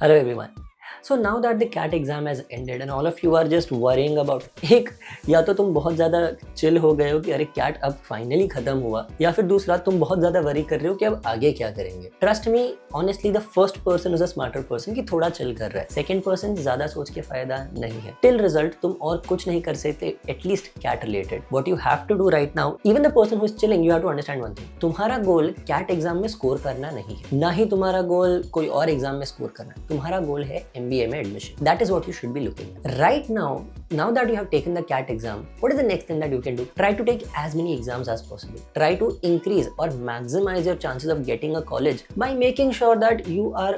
Hello everyone. So now that the CAT exam has ended and all of you are just worrying about एक या तो तुम बहुत ज़्यादा चिल हो गए हो कि अरे CAT अब फाइनली खत्म हुआ, या फिर दूसरा तुम बहुत ज़्यादा वरी कर रहे हो कि अब आगे क्या करेंगे. Trust me, honestly the first person is a smarter person कि थोड़ा चिल कर रहा है. सेकंड पर्सन ज़्यादा सोच के फायदा नहीं है. टिल रिजल्ट तुम और कुछ नहीं कर सकते, at least CAT related. What you have to do right now, even the person who is chilling, you have to understand one thing. तुम्हारा गोल CAT एग्जाम में स्कोर करना नहीं है, ना ही तुम्हारा गोल कोई और एग्जाम में स्कोर करना. तुम्हारा गोल है MBA में admission. That is what you should be looking at. Right now that you have taken the CAT exam, what is the next thing that you can do? Try to take as many exams as possible. Try to increase or maximize your chances of getting a college by making sure that you are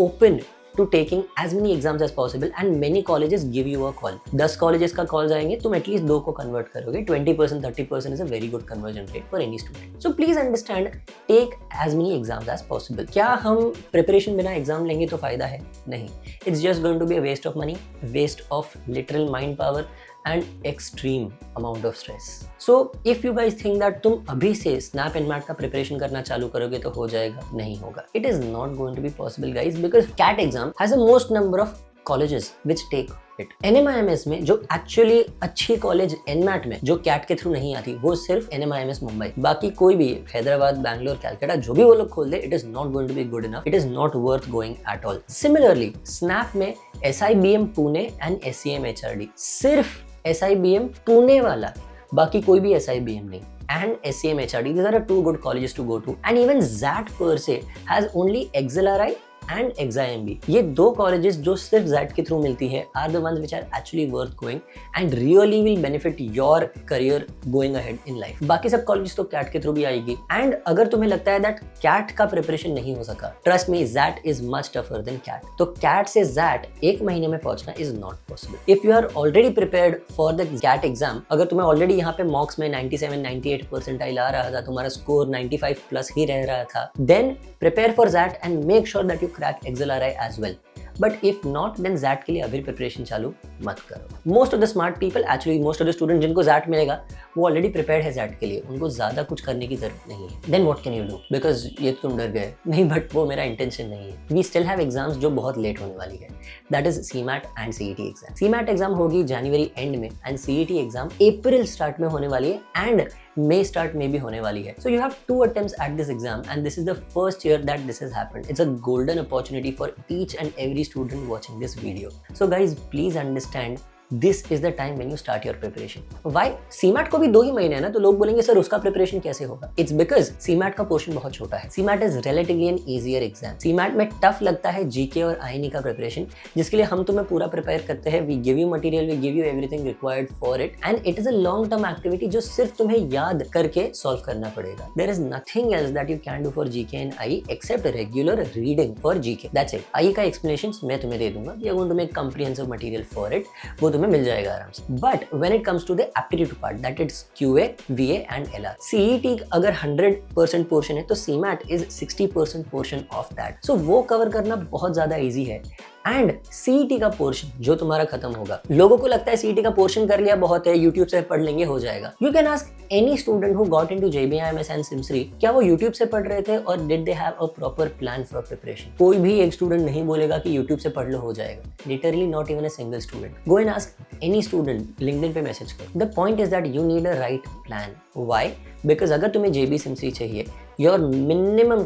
open to taking as many exams as possible, and many colleges give you a call. 10 colleges का calls आएंगे, तुम at least 2 को convert करोगे. 20% 30% is a very good conversion rate for any student. So please understand, take as many exams as possible. क्या हम preparation बिना exam लेंगे तो फायदा है? नहीं. It's just going to be a waste of money, waste of literal mind power and extreme amount of stress. So if you guys think that तुम अभी से snap and mat का preparation करना चालू करोगे तो हो जाएगा, नहीं होगा. It is not going to be possible guys, because CAT exam has the most number of colleges which take it. NMIMS में जो एक्चुअली अच्छी कॉलेज NMAT में जो CAT के थ्रू नहीं आती, वो सिर्फ NMIMS मुंबई. बाकी कोई भी हैदराबाद, बैंगलोर, कैलकाटा जो भी वो लोग खोल दे, it is not going to be good enough. It is not worth going at all. Similarly SNAP में SIBM Pune and SCM HRD, सिर्फ SIBM पुणे वाला, बाकी कोई भी SIBM नहीं. And SCM HRD, these are 2 good colleges to go to. And even ZAT per se has only XLRI and XIMB. ये 2 colleges जो सिर्फ ZAT के थ्रू मिलती है are the ones which are actually worth going and really will benefit your career going ahead in life. बाकी सब colleges तो CAT के थ्रू भी आएगी. And अगर तुम्हें लगता है that CAT का preparation नहीं हो सका, trust me, ZAT is much tougher than CAT. तो CAT से ZAT 1 महीने में पहुंचना is not possible. If you are already prepared for the CAT exam, अगर तुम्हें already यहाँ पे mocks में 97-98 percentile आ रहा था, तुम्हारा score 95 plus ही रह रहा था, then prepare for ZAT and make sure that you crack XLRI as well. But if not, then ZAT के लिए अभी प्रिपरेशन चालू मत करो. Most of the smart people, actually most of the students जिनको ZAT मिलेगा, वो already prepared है ZAT के लिए, उनको ज़्यादा कुछ करने की ज़रूरत नहीं है. Then what can you do? Because ये तुम डर गए. नहीं, but वो मेरा intention नहीं है. We still have exams जो बहुत late होने वाली है. That is CMAT and CET exam. CMAT exam होगी January end में and CET exam April start में होने वाली है and May start में भी होने वाली है. So you have 2 attempts at this exam and this is the first year that this has happened. It's a golden opportunity for each and every student watching this video. So guys, please understand, this is the time when you start your preparation. Why? CMAT को भी 2 ही महीने है ना, तो लोग बोलेंगे sir उसका preparation कैसे होगा? It's because CMAT का पोर्शन बहुत छोटा है. CMAT is relatively an easier exam. CMAT में टफ लगता है GK और INE का प्रिपरेशन, जिसके लिए हम तुम्हें पूरा प्रिपेयर करते हैं. We give you material, we give you everything required for it, and it is a long term activity जो सिर्फ तुम्हें याद करके सॉल्व करना पड़ेगा. There is nothing else that you can do for GK and IE except regular reading for GK. That's it. IE का explanations मैं तुम्हें दे दूंगा. We are going to make comprehensive material for it. वो तुम्हें मिल जाएगा आराम से. But when it comes to the aptitude part, that it's QA, VA and LR. CET अगर 100% पोर्शन है तो CMAT is 60% portion of that. So वो cover करना बहुत ज्यादा इजी है. एंड CET का पोर्शन जो तुम्हारा खत्म होगा, लोगों को लगता है CET का पोर्शन कर लिया बहुत है, YouTube से पढ़ लेंगे हो जाएगा. You can ask any student who got into JBIMS and SIMSRI, क्या वो YouTube से पढ़ रहे थे और did they have a proper plan for preparation? कोई भी एक स्टूडेंट नहीं बोलेगा कि YouTube से पढ़ लो हो जाएगा. Literally not even a single student. Go and ask any student, LinkedIn पे मैसेज करो. The point is that you need a right plan. Why? Because अगर तुम्हें JB SIMSRI चाहिए, your minimum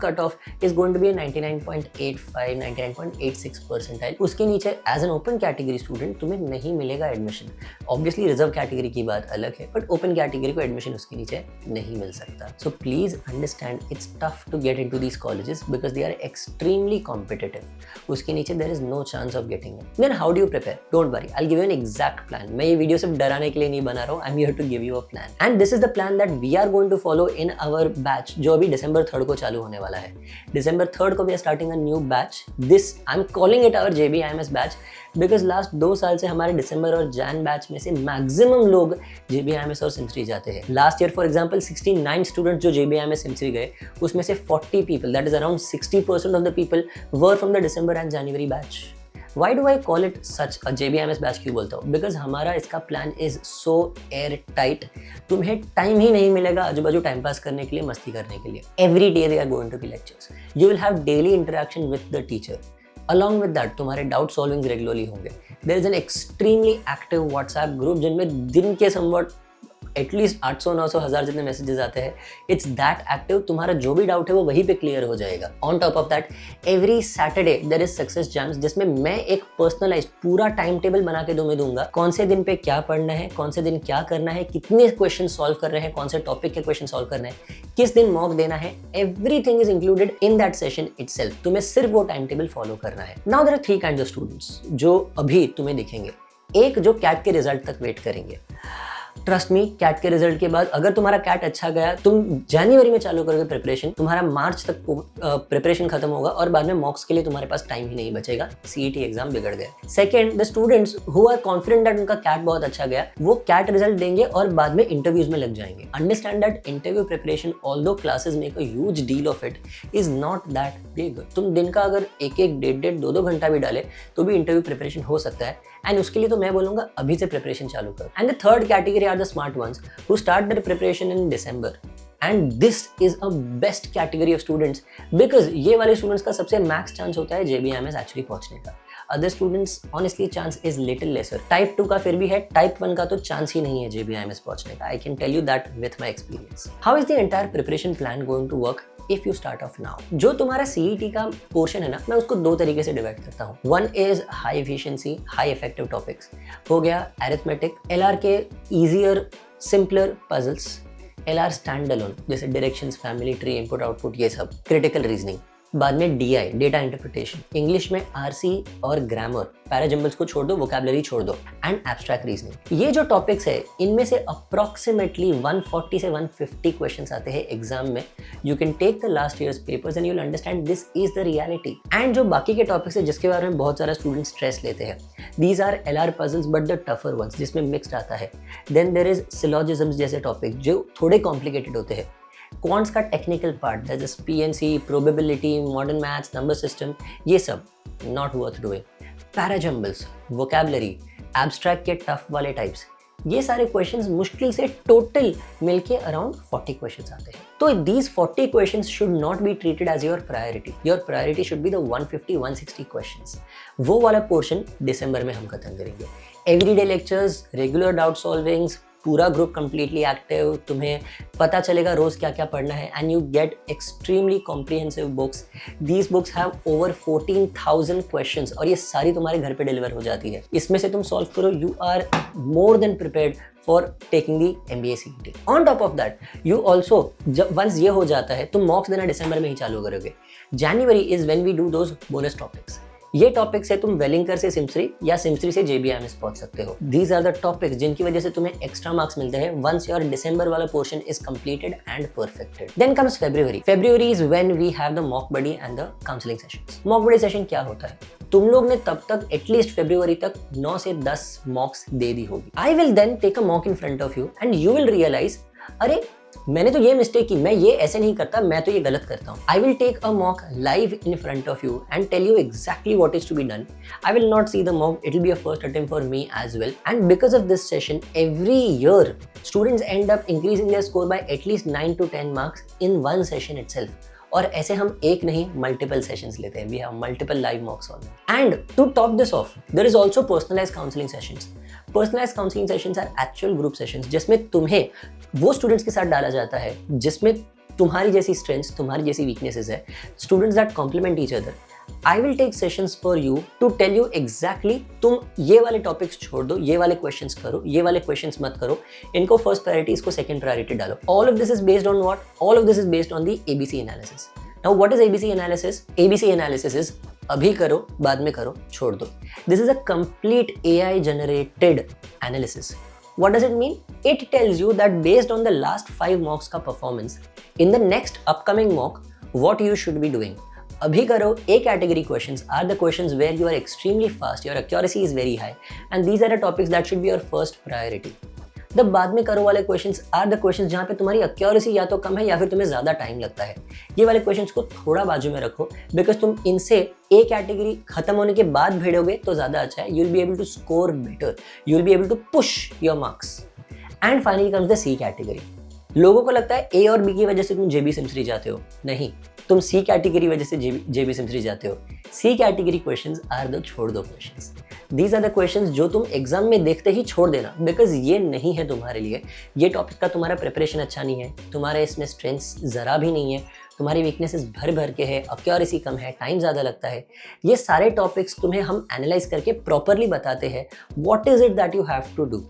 cutoff is going to be a 99.85, 99.86 percentile. उसके नीचे as an open category student तुम्हें नहीं मिलेगा एडमिशन. Obviously रिजर्व कैटेगरी की बात अलग है, बट ओपन कैटेगरी को एडमिशन उसके नीचे नहीं मिल सकता. So please understand, it's tough to get into these colleges because they are extremely competitive. उसके नीचे there is no chance of getting it. Then how do you prepare? Don't worry, I'll give you an exact plan. मैं ये video सिर्फ डराने के लिए नहीं बना रहा हूँ. I'm here to give you a plan. And this is the plan that we are going to follow in our batch जो अभी December 3rd को चालू होने वाला है. December 3rd को we are starting a new batch. This I'm calling it our JBIMS batch because last 2 साल से हमारे December और Jan batch में से maximum लोग JBIMS और SIMSRI जाते हैं. Last year for example 69 students जो JBIMS SIMSRI गए, उसमें से 40 people, that is around 60% of the people were from the December and January batch. Why do I call it such a JBMS batch क्यों बोलता हूँ? Because हमारा इसका plan is so air tight, तुम्हें time ही नहीं मिलेगा आजू बाजू टाइम पास करने के लिए, मस्ती करने के लिए. Every day they are going to be lectures. You will have daily interaction with the teacher. Along with that तुम्हारे डाउट सॉल्विंग रेगुलरली होंगे. There is an extremely active WhatsApp group जिनमें दिन के समवट एटलीस्ट 800-900-1000 जितने messages आते हैं. It's that active. तुम्हारा जो भी डाउट है वो वहीं पे क्लियर हो जाएगा. On top of that every Saturday there is success jams जिसमें मैं एक पर्सनलाइज्ड पूरा टाइम टेबल बना के तुम्हें दूंगा. कौन से दिन पे क्या पढ़ना है, कौन से दिन क्या करना है, कितने क्वेश्चन सॉल्व कर रहे हैं, कौन से टॉपिक के क्वेश्चन सॉल्व करना है, किस दिन मॉक देना है. Everything is included in that session itself. तुम्हें सिर्फ वो टाइम टेबल फॉलो करना है. Now there are 3 kinds of students जो अभी तुम्हें दिखेंगे. एक जो कैट के रिजल्ट तक वेट करेंगे. ट्रस्ट मी, कैट के रिजल्ट के बाद अगर तुम्हारा कैट अच्छा गया, तुम जनवरी में चालू करोगे प्रिपरेशन, तुम्हारा मार्च तक प्रिपरेशन खत्म होगा और बाद में मॉक्स के लिए तुम्हारे पास टाइम ही नहीं बचेगा. सीईटी एग्जाम बिगड़ गया. Second, the students who are confident that उनका कैट बहुत अच्छा गया, वो कैट रिजल्ट देंगे और बाद में इंटरव्यूज में लग जाएंगे. Understand that interview preparation, although classes make a huge deal of it, is not that big. तुम दिन का अगर एक 1.5 2 घंटा भी डाले तो भी इंटरव्यू प्रिपरेशन हो सकता है. एंड उसके लिए तो मैं बोलूंगा अभी से प्रिपरेशन चालू करो. And the third category are the smart ones who start their preparation in December. And this is a best category of students because ये वाले स्टूडेंट्स का सबसे मैक्स चांस होता है JBMS एक्चुअली पहुंचने का. Other students honestly chance is little lesser. Type 2 का फिर भी है, टाइप 1 का तो चांस ही नहीं है JBMS पहुंचने का. I can tell you that with my experience. How is the entire preparation plan going to work if you start off now? जो तुम्हारा CET का पोर्शन है ना, मैं उसको 2 तरीके से डिवाइड करता हूँ. One is high efficiency, high effective topics. हो गया अरिथमेटिक, LR के easier simpler puzzles, LR stand alone जैसे directions, family tree, input output, ये सब. Critical reasoning. बाद में DI, डेटा इंटरप्रिटेशन. इंग्लिश में RC और ग्रामर. पैराजम्बल्स को छोड़ दो, वोकैबुलरी छोड़ दो. And abstract reasoning. ये जो टॉपिक्स है इनमें से अप्रॉक्सीमेटली 140 से 150 क्वेश्चंस आते हैं एग्जाम में. You can take the last years papers and you will understand this is the reality. एंड जो बाकी के टॉपिक्स है जिसके बारे में बहुत सारा स्टूडेंट स्ट्रेस लेते हैं, these are LR puzzles but the tougher ones जिसमें मिक्स्ड आता है. देन देयर इज सिलॉजिज्म्स जैसे टॉपिक जो थोड़े कॉम्प्लिकेटेड होते हैं. क्वांट्स का technical part that is PNC, probability, modern maths, number system, ये सब not worth doing. Parajumbles, vocabulary, abstract के टफ वाले टाइप्स, ये सारे क्वेश्चंस मुश्किल से टोटल मिलके अराउंड 40 क्वेश्चंस आते हैं. तो these 40 questions should not be treated as your priority. Your priority should be the 150-160 questions. वो वाला पोर्शन दिसंबर में हम खत्म करेंगे. Everyday lectures, regular doubt solvings, पूरा ग्रुप कंप्लीटली एक्टिव, तुम्हें पता चलेगा रोज क्या क्या पढ़ना है. And you get extremely comprehensive books. These books have over 14,000 questions और ये सारी तुम्हारे घर पे डिलीवर हो जाती है. इसमें से तुम सॉल्व करो, you are more than prepared for taking the MBA CET. On top of that you also, जब वंस ये हो जाता है तुम मॉक्स देना दिसंबर में ही चालू करोगे. January is when we do those bonus topics. ये टॉपिक्स है तुम वेलिंकर से सिम्सरी या सिम्सरी से JBMS पहुंच सकते हो. दीज आर द टॉपिक्स जिनकी वजह से तुम्हें एक्स्ट्रा मार्क्स मिलते हैं वंस योर दिसंबर वाला portion is completed and perfected. Then comes February. February is when we have the mock buddy and the counselling sessions. Mock buddy session क्या होता है? तुम लोग ने तब तक एटलीस्ट February तक 9 से 10 मॉक्स दे दी होगी. I will then take a mock in front of you and you will realise, अरे मैंने तो ये मिस्टेक की, मैं ये ऐसे नहीं करता, मैं तो ये गलत करता हूँ. I will take a mock live in front of you and tell you exactly what is to be done. I will not see the mock, it will be a first attempt for me as well. And because of this session every year students end up increasing their score by at least 9 to 10 marks in one session itself. और ऐसे हम एक नहीं multiple sessions लेते हैं. We have multiple live mocks on. And to top this off there is also personalised counselling sessions. Personalised counselling sessions are actual group sessions जिसमें तुम्हें वो स्टूडेंट्स के साथ डाला जाता है जिसमें तुम्हारी जैसी स्ट्रेंथ्स, तुम्हारी जैसी वीकनेसेस है. Students that complement each other. I will take sessions for you to tell you exactly तुम ये वाले टॉपिक्स छोड़ दो, ये वाले क्वेश्चंस करो, ये वाले क्वेश्चंस मत करो, इनको फर्स्ट प्रायोरिटी, इसको सेकंड प्रायोरिटी डालो. All of this is based on what? All of this is based on the ABC analysis. Now what is ABC analysis? ABC analysis is अभी करो, बाद में करो, छोड़ दो. This is a complete AI generated analysis. What does it mean? It tells you that based on the last 5 mocks का performance, in the next upcoming mock, what you should be doing. अभी करो A category questions are the questions where you are extremely fast, your accuracy is very high, and these are the topics that should be your first priority. The बाद में करो वाले questions are the questions जहाँ पे तुम्हारी accuracy या तो कम है या फिर तुम्हें ज़्यादा टाइम लगता है। ये वाले क्वेश्चंस को थोड़ा बाजू में रखो, बिकॉज तुम इनसे ए कैटेगरी खत्म होने के बाद भिड़ोगे तो ज़्यादा अच्छा है। You will be able to score better, you will be able to push your marks. And finally comes the C category. लोगों को लगता है ए और बी की वजह से तुम जेबी सिम्सरी जाते हो, नहीं, तुम सी कैटेगरी वजह से जेबी सिम्सरी जाते हो। C category questions are the छोड़ दो questions. These are the questions जो तुम एग्जाम में देखते ही छोड़ देना, बिकॉज ये नहीं है तुम्हारे लिए। ये टॉपिक का तुम्हारा प्रिपरेशन अच्छा नहीं है, तुम्हारे इसमें स्ट्रेंथ्स ज़रा भी नहीं है, तुम्हारी वीकनेसेस भर भर के है, एक्यूरेसी कम है, टाइम ज़्यादा लगता है। ये सारे टॉपिक्स तुम्हें हम एनालाइज करके प्रॉपरली बताते हैं what is it that you have to do.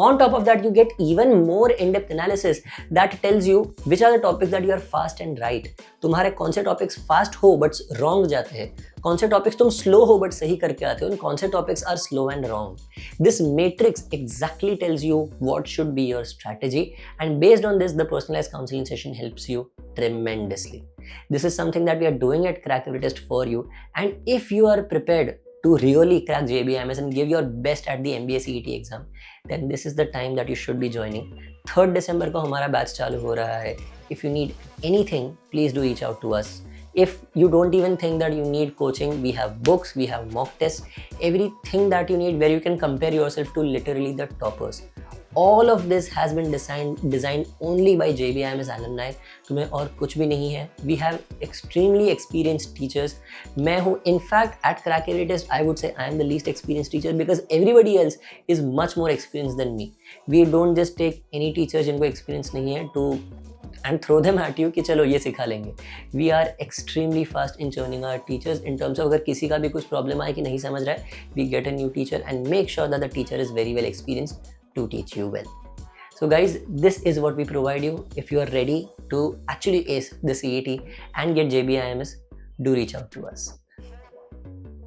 On top of that, you get even more in-depth analysis that tells you which are the topics that you are fast and right. तुम्हारे कौन से topics fast हो but wrong जाते हैं, कौन से topics तुम slow हो बट सही करके आते हो, कौन से topics are slow and wrong. This matrix exactly tells you what should be your strategy, and based on this the personalized counseling session helps you tremendously. This is something that we are doing at Crack Every Test for you, and if you are prepared to really crack JBIMS and give your best at the MBA CET exam, then this is the time that you should be joining. 3rd December को हमारा batch चालू हो रहा है। If you need anything, please do reach out to us. If you don't even think that you need coaching, we have books, we have mock tests, everything that you need where you can compare yourself to literally the toppers. All of this has been designed only by JBIMS alumni. तुम्हें और कुछ भी नहीं है। We have extremely experienced teachers. मैं हूँ, in fact, at Crack Every Test, I would say I am the least experienced teacher because everybody else is much more experienced than me. We don't just take any teachers जिनको experience नहीं है to and throw them at you कि चलो ये सिखा लेंगे। We are extremely fast in churning our teachers in terms of अगर किसी का भी कुछ प्रॉब्लम आए कि नहीं समझ रहा है, we get a new teacher and make sure that the teacher is very well experienced to teach you well. So guys, this is what we provide you. If you are ready to actually ace the CET and get JBIMS, do reach out to us.